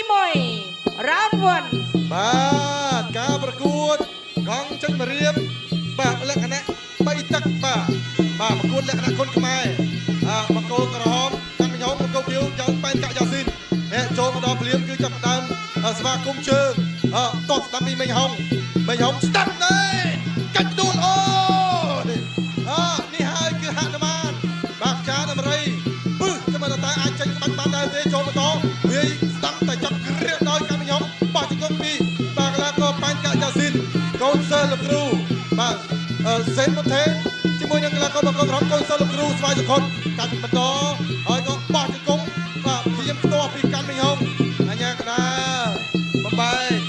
1 round 1បាទការប្រកួតកង់ចិនមរៀមបាទលក្ខណៈ3ទឹកបាទប្រកួតលក្ខណៈគុនខ្មែរបង្គោលក្រហមកាន់ញោមបង្គោលខៀវយ៉ាងបែនកាក់យ៉ាស៊ីនចូលមកដល់ភ្លាមគឺចាប់ផ្ដើមស្វាគមន៍ជើងតោះស្ដាំពីមេងហុងស្ដាំទេកាច់ដួលអូនេះហើយគឺហនុមានបាទចាដំរីពឹសតែមិនតែអាចចេញក្បាច់បានដែរទេចូលបន្តវាយស្ដាំតែចាប់គ្រាដោយកាន់ញោមបោះជង្គង់ពីបាទកីឡាករបែនកាក់យ៉ាស៊ីនកូនសិស្សលោកគ្រូបាទសេនមុនទេជាមួយនឹងកីឡាករបង្គោលក្រហមកូនសិស្សលោកគ្រូស្វាយសុខុតកាច់បន្តហើយក៏បោះជង្គង់បាទព្យាយាមផ្ទាស់ពីកាន់មីងហុងអញ្ញាកដាបំបែក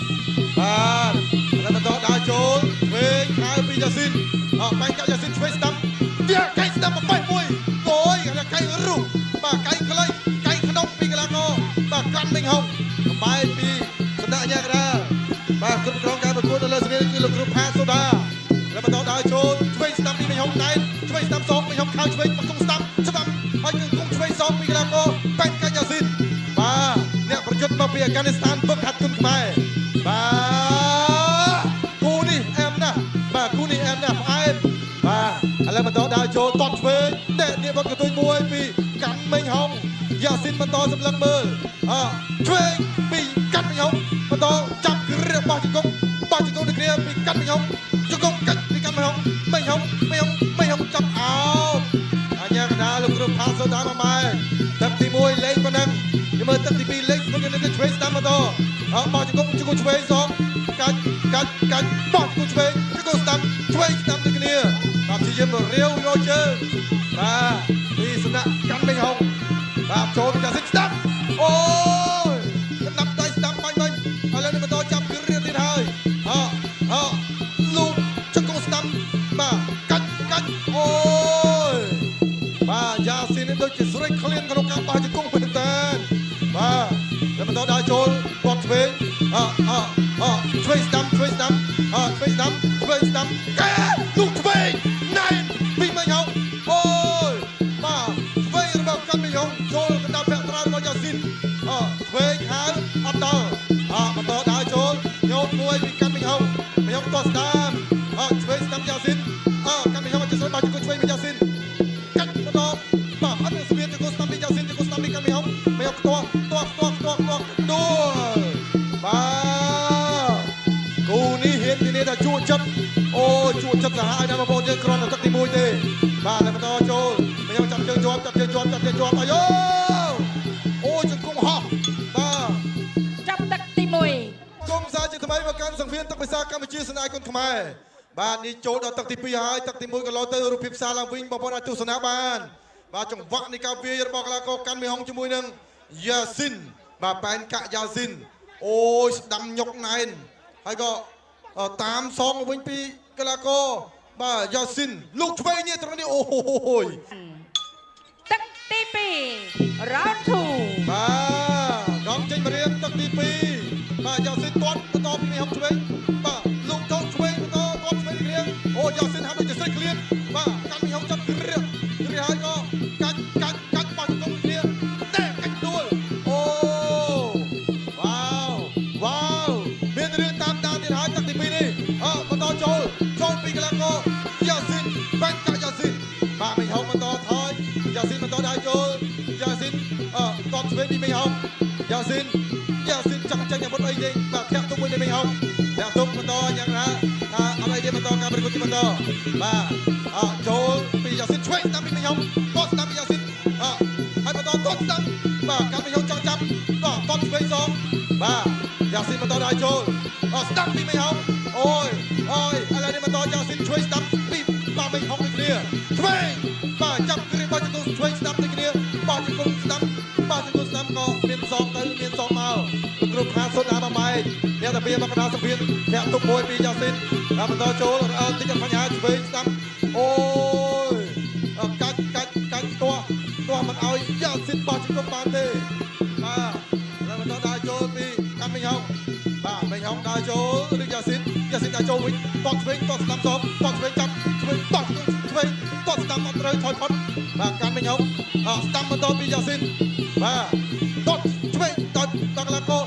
បាទแล้วបន្តដើរចូលឆ្វេងខៅពីយ៉ាស៊ីនបែងកាក់យ៉ាស៊ីនឆ្វេងស្ដាំទៀតកែងស្ដាំបំបែកមួយអូយកីឡាកែងរុះបាទកែងខ្លីកែងក្នុងពីកីឡាករបាទកាន់មីងហុងបំបែកពីសំណាក់អញ្ញាកដាបាទគ្រប់គ្រងការប្រកួតនៅលើសញ្ញាគឺលោកគ្រូផាសូដាแล้วបន្តដើរចូលឆ្វេងស្ដាំពីមីងហុងណែនឆ្វេងស្ដាំសងមីងហុងខៅឆ្វេងបង្គង់ស្ដាំហើយគឺគង់ឆ្វេងសងពីកីឡាករបែងកាច់យ៉ាស៊ីនបាទអ្នកប្រយុទ្ធមកពីអាហ្គានីស្ថានវឹកហាត់គុនខ្មែរបាទគូនេះអែមណាស់បាទគូនេះអែមណាស់ផ្អែមបាទឥឡូវបន្តដើរចូលតត់ឆ្វេងតែនេះបត់កន្ទុយមួយពីកាន់មីងហុងយ៉ាស៊ីនបន្តសម្លឹងមើលឆ្វេងពីកាន់មីងហុងបន្តចាប់គ្រាបោះជង្គង់ទៅគ្រាពីកាន់មីងហុងជង្គង់កាច់ពីកាន់មីងហុងចាប់អោបអញ្ញាកដាលោកគ្រូផាសូដាមកម៉ែទឹកទី1លេខប៉ុណ្ណឹងយើងមើលទឹកទី2លេខមកយើងឆ្វេងស្ដាំបន្តបោះជង្គង់ឆ្វេងសងកាច់បោះជង្គង់ឆ្វេងស្ដាំទៅគ្នាបាទព្យាយាមរាវរជើងបាទពីសំណាក់កាន់មីងហុងបាទចូលពីយ៉ាស៊ីនស្ដាំអូយស្ដាំដៃស្ដាំបាញ់ឥឡូវនេះបន្តចាប់គ្រាទៀតហើយលោកជង្គង់ស្ដាំបាទកាច់អូយបាទយ៉ាស៊ីននេះដូចជាស្រេចឃ្លានក្នុងការបោះជង្គង់មែនតើបាទแล้วបន្តដើរចូលបត់ឆ្វេងឆ្វេងស្ដាំកែលោកឆ្វេងណែនពីមីងហុងអូយបាទឆ្វេងរបស់កាន់មីងហុងចូលកណ្ដាប់ពាក់ត្រារបស់យ៉ាស៊ីនឆ្វេងហៅអត់ដល់បន្តដើរចូលញោមមួយពីកាន់មីងហុងតោះស្ដាំឆ្វេងស្ដាំយ៉ាស៊ីនកាន់មីងហុងអាចស្រោចបោះជង្គង់ឆ្វេងពីយ៉ាស៊ីនកាច់បន្តបាទអត់មានស្ពានជង្គង់ស្ដាំពីយ៉ាស៊ីនជង្គង់ស្ដាំពីកាន់មីងហុងផ្ទាស់ដួលបាទគូនេះហ៊ានទីនេះថាជួចិត្តសាហាវណាស់បងប្អូនយើងគ្រាន់តែទឹកទី1ទេបាទហើយបន្តចូលមីងហុងចាប់ជើងជាប់អាយអូជង្គង់ហោះបាទចាប់ទឹកទី1គុំសាជាថ្មីមកកាន់សង្វៀនទឹកភាសាកម្ពុជាស្នាយគុនខ្មែរបាទនេះចូលដល់ទឹកទី2ហើយទឹកទី1ក៏លោទៅរូបភាពផ្សារឡើងវិញបងប្អូនអាចទស្សនាបានបាទចង្វាក់នៃការវាយរបស់កីឡាករកាន់មីងហុងជាមួយនឹងយ៉ាស៊ីនបាទបែនកាក់យ៉ាស៊ីនអូយស្ដាំញុកណែនហើយក៏តាមសងវិញពីកីឡាករបាទយ៉ាស៊ីនលោកឆ្វេងនេះត្រង់នេះអូយទឹកទី2 round 2បាទកង់ចេញមករៀបទឹកទី2បាទយ៉ាស៊ីនទាត់បន្តពីមីងហុងឆ្វេងបាទលោកចូលឆ្វេងបន្តទាត់ឆ្វេងគ្រាអូយ៉ាស៊ីនហាក់ដូចជាស្រេចឃ្លានបាទកាន់មីងហុងចាប់គ្រាហើយក៏កាច់បោះជង្គង់គ្រាតែកាច់ដួលអូវ៉ាវមានរឿងតាមដានទៀតហើយទឹកទី2នេះបន្តចូលពីកីឡាករយ៉ាស៊ីនបែនកាក់យ៉ាស៊ីនបាទមីងហុងបន្តថយយ៉ាស៊ីនបន្តដើរចូលយ៉ាស៊ីនតបឆ្វេងពីមីងហុងយ៉ាស៊ីនចង់ចេញអាវុធអីទេបាទធាក់ទុំមួយនៃមីងហុងធាក់ទុំបន្តយ៉ាងណាអត់អីទេបន្តការប្រកួតទីបន្តបាទចូលពីយ៉ាស៊ីនឆ្វេងតាមពីមីងហុងតបស្ដាំពីយ៉ាស៊ីនហើយបន្តតបស្ដាំបាទការមីងហុងចង់ចាប់តបឆ្វេងសងបាទយ៉ាស៊ីនបន្តដើរចូលស្ដាំពីមីងហុងអូយឥឡូវនេះបន្តយ៉ាស៊ីនឆ្វេងស្ដាំពីបាទមីងហុងដូចគ្នាឆ្វេងបាទចាប់គ្រាបោះជង្គង់ឆ្វេងស្ដាំដូចគ្នាបោះជង្គង់ស្ដាំក៏មានសងទៅមានសងមកលោកគ្រូខាសុតអាម៉ែអ្នកតាពីមកកណ្ដាលសម្ភារធាក់ទុកមួយពីយ៉ាស៊ីនបន្តចូលតិចអត់បញ្ហាឆ្វេងស្ដាំអូយកាច់ទាស់មិនឲ្យយ៉ាស៊ីនបោះជង្គង់បានទេបាទហើយបន្តដើរចូលពីកាន់មីងហុងបាទមីងហុងដើរចូលឬយ៉ាស៊ីនដើរចូលវិញតោះឆ្វេងតោះស្ដាំសងតោះឆ្វេងចាប់ឆ្វេងតោះឆ្វេងតោះស្ដាំអត់ត្រូវថយផុតបាទកាន់មីងហុងស្ដាំបន្តពីយ៉ាស៊ីនបាទតោះឆ្វេងដល់កីឡាករ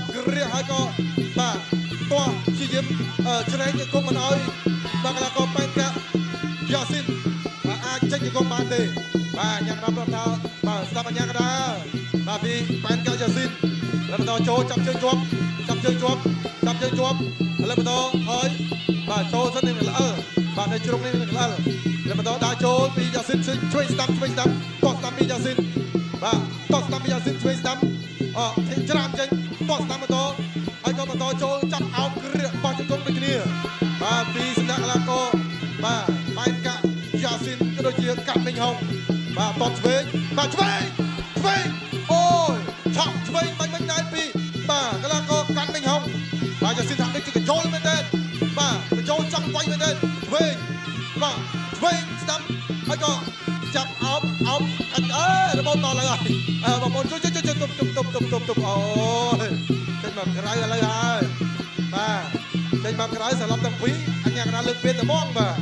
ចាប់គ្រាហើយក៏បាទតោះព្យាយាមច្នៃគុំមិនអោយបាទកីឡាករប៉ែនកាយ៉ាស៊ីនអាចចេញគុំបានទេបាទយ៉ាងណាប្រាប់ថាបាទស្ដាប់អញ្ញាកដាបាទពីប៉ែនកាយ៉ាស៊ីនแล้วបន្តចូលចាប់ជើងជាប់ចាប់ជើងជាប់ចាប់ជើងជាប់แล้วបន្តហើយបាទចូលសិននឹងល្អបាទនៅជ្រុងនេះនឹងល្អแล้วបន្តដើរចូលពីយ៉ាស៊ីនជួយស្ដាប់តោះស្ដាប់ពីយ៉ាស៊ីនបាទតោះស្ដាប់ពីយ៉ាស៊ីនជួយស្ដាប់ច្រាមចេញតោះស្ដាប់បន្តហើយក៏បន្តចូលចាប់អោបគ្រាបោះជង្គង់ដូចគ្នាបាទពីសំណាក់កីឡាករបាទប៉ែនកាយ៉ាស៊ីនក៏ដូចជាកាត់មិញហុងបាទតតឆ្វេងបាទឆ្វេងអូយឆក់ឆ្វេងបាញ់មិញដែរពីបាទកីឡាករកាត់មិញហុងបាទយ៉ាស៊ីនថាដូចជាកញ្ជោលមែនទេបាទកញ្ជោលចង់វាយមែនទេឆ្វេងបាទឆ្វេងស្ដាប់ហើយក៏ចាប់អោបរបបតលើហើយបងប្អូនជួយទប់អូយចេញមកក្រៅឥឡូវហើយបាទចេញមកក្រៅសន្លប់ទាំងពីរអញ្ញាកណ្ដាលលើកពៀនត្មងបាទ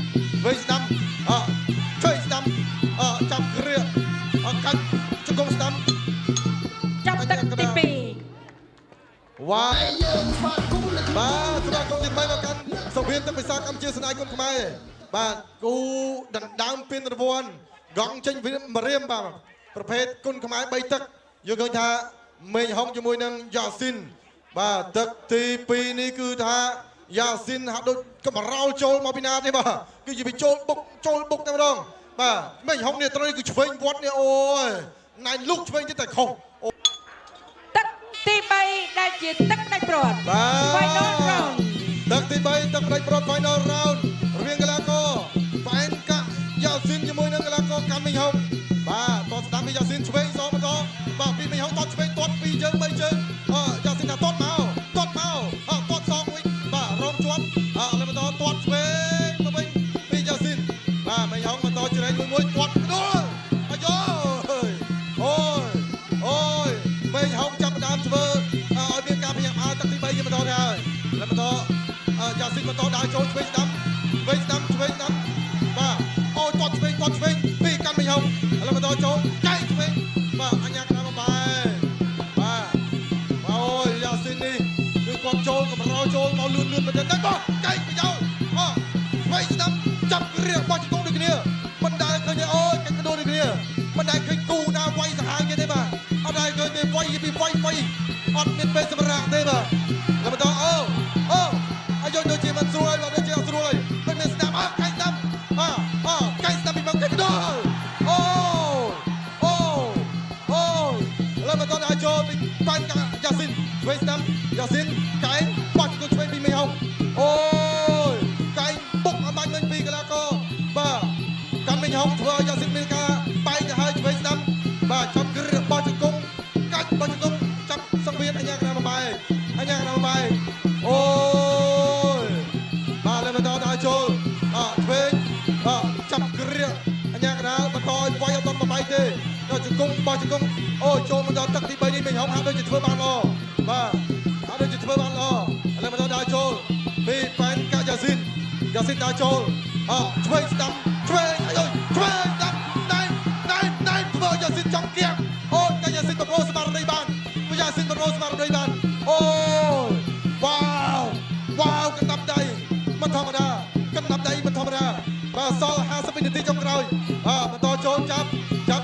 វិញស្ដាំជួយស្ដាំចាប់គ្រាកាច់ជង្គង់ស្ដាំចាប់ទឹកទី2វ៉ាបាទសម្រាប់កុំទី3មកកាន់សង្គ្រាមទឹកពិសាកម្ពុជាស្នាយគុណខ្មែរបាទគូដណ្ដើមពានរង្វាន់កង់ចេញម្រាមបាទប្រភេទគុណខ្មែរ3ទឹកយើងឃើញថាមេងហុងជាមួយនឹងយ៉ាស៊ីនបាទទឹកទី2នេះគឺថាយ៉ាស៊ីនហាក់ដូចកំរោលចូលមកពីណាទេបាទគឺជាវាចូលបុកតែម្ដងបាទមេងហុងនេះត្រូវគឺឆ្វេងវត្តនេះអូយណៃលុកឆ្វេងទៀតតែខុសទឹកទី3ដែលជាទឹកដាច់ព្រាត់ Final Round ទឹកទី3ទឹកដាច់ព្រាត់ Final Round រវាងកីឡាករប៉ែនកាយ៉ាស៊ីនជាមួយនឹងកីឡាករកាន់មីងហុងបាទតស្ដាំពីយ៉ាស៊ីនឆ្វេងសងបន្តបាទពីមីងហុងតឆ្វេងត2ជើង3ជើងយ៉ាស៊ីនថាតមកសងវិញបាទរងជាប់ហើយបន្តតឆ្វេងទៅវិញពីយ៉ាស៊ីនបាទមីងហុងបន្តជ្រែងមួយតដួលអាយ៉ូអូយមីងហុងចាប់ដើមធ្វើឲ្យមានការព្យាយាមទឹកទី3យើងបន្តទៅហើយហើយបន្តយ៉ាស៊ីនបន្តដើរចូលឆ្វេងស្ដាំឆ្វេងស្ដាំបាទអូតឆ្វេងពីកាន់មីងហុងហើយបន្តចូលចែកឆ្វេងបាទអញ្ញាកណ្ដាលមកបាទអូយយ៉ាស៊ីននេះគឺគាត់ចូលកម្រោចូលមកលឿនមែនទេតែបោះចែកប្រយោជន៍ឆ្វេងស្ដាំចាប់គ្រាបោះជង្គង់ដូចគ្នាមិនដែលឃើញទេអូយកាច់កដោដូចគ្នាមិនដែលឃើញគូណាវាយសាហាវគេទេបាទអត់ដែលឃើញទេវាយពីវាយអត់មានពេលសម្រាប់ទេបាទហើយបន្តអូអាយុដូចជាមិនស្រួលហើយដូចជាអត់ស្រួលហើយដូចមានស្ដាប់កាច់ស្ដាំកាច់ស្ដាំពីមកកាច់កដោអូแล้วมาตอนอาโจไปปั้นกับยาซินเวสตัมยาซินไก่ปัดก็ช่วยปีไม่เอาโอ้ยไก่บุกมาบ้านเงินปีกันแล้วก็บ้ากันไม่เอาทัวร์ยาซินเมกาไปจะให้เวสตัมบ้าจับกระบอลจุกงกัดบอลจุกงจับสังเวียนอันยังกระมาไปโอ้ยบ้าแล้วมาตอนอาโจเวสจับกระอันยังกระมาต่อยไว้เอาต้นมาไปเด้ជង្គង់បោះជង្គង់អូចូលមកដល់ទឹកទី3នេះមេងហុងហាក់ដូចជាធ្វើបានល្អបាទហាក់ដូចជាធ្វើបានល្អឥឡូវមកដល់ដើរចូលពីប៉ែនកាយ៉ាស៊ីនដើរចូលឆ្វេងស្ដាំឆ្វេងស្ដាំណៃធ្វើយ៉ាស៊ីនចង់គៀងអូកាយ៉ាស៊ីនបបោស្មារតីបានយ៉ាស៊ីនបបោស្មារតីបានអូវ៉ាវកណ្ដាប់ដៃមិនធម្មតាបាទសល់50វិនាទីចុងក្រោយបន្តចូលចាប់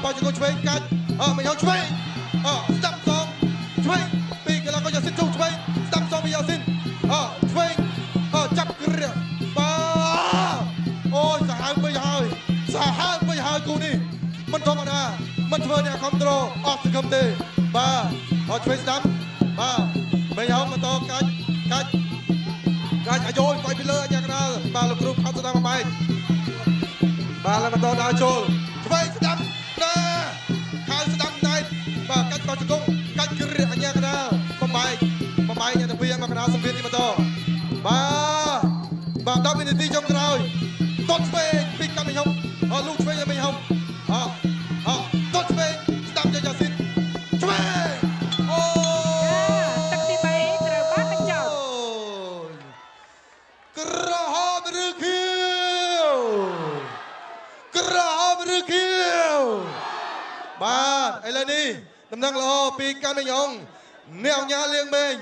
បោះជង្គង់ឆ្វេងកាច់មិនយកឆ្វេងស្ដាប់សងឆ្វេងពីកីឡាករយ៉ាស៊ីនចូលឆ្វេងស្ដាប់សងពីយ៉ាស៊ីនឆ្វេងចាប់គ្រាបាទអូយសាហាវពេញហើយគូនេះមិនធម្មតាមិនធ្វើអ្នកគ្រប់ត្រូលអត់សង្ឃឹមទេបាទឆ្វេងស្ដាប់បាទមិនយកបន្តកាច់អាយ៉ូវាយពីលើអញ្ញាកណ្ដាលបាទលោកគ្រូផាត់ស្ដាំមកបែកបាទแล้วបន្តដើរចូលឆ្វេងស្ដាំខាងស្ដាំណៃបាទកាច់បោះជង្គង់កាច់គ្រាអញ្ញាកណ្ដាលបំបែកអ្នកទៅពីមកកណ្ដាលសម្ភារនេះបន្តបាទ10វិនាទីចុងក្រោយតតឆ្វេងពីកាមេហុងលូកឆ្វេងឲ្យមេហុងតតឆ្វេងស្ដាំយ៉ាស៊ីនឆ្វេងអូទឹកទី3ត្រូវបានបញ្ចប់ក្រហមឬខៀវបាទឥឡូវនេះដំណឹងល្អពីកាមេហុងអ្នកអញ្ញាលៀងមេង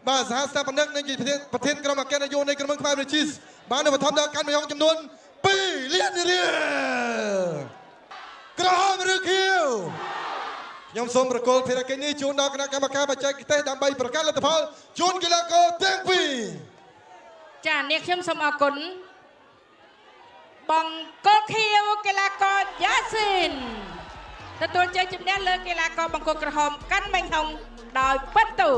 បាទសហស្ថាបនិកនៃប្រធានក្រុមអគ្គនាយកនៃក្រុមខ្មែរវិជីសបាននៅបឋមដល់កាន់មយងចំនួន2លានរៀលក្រហមឬខៀវខ្ញុំសូមប្រកល់ភារកិច្ចនេះជូនដល់គណៈកម្មការបច្ចេកទេសដើម្បីប្រកាសលទ្ធផលជូនកីឡាករទាំងពីរចាអ្នកខ្ញុំសូមអរគុណបង្គោលខៀវកីឡាករយ៉ាស៊ីនទទួលជ័យជំនះលើកីឡាករបង្គោលក្រហមកាន់ម៉េងហុងដោយពិតទូ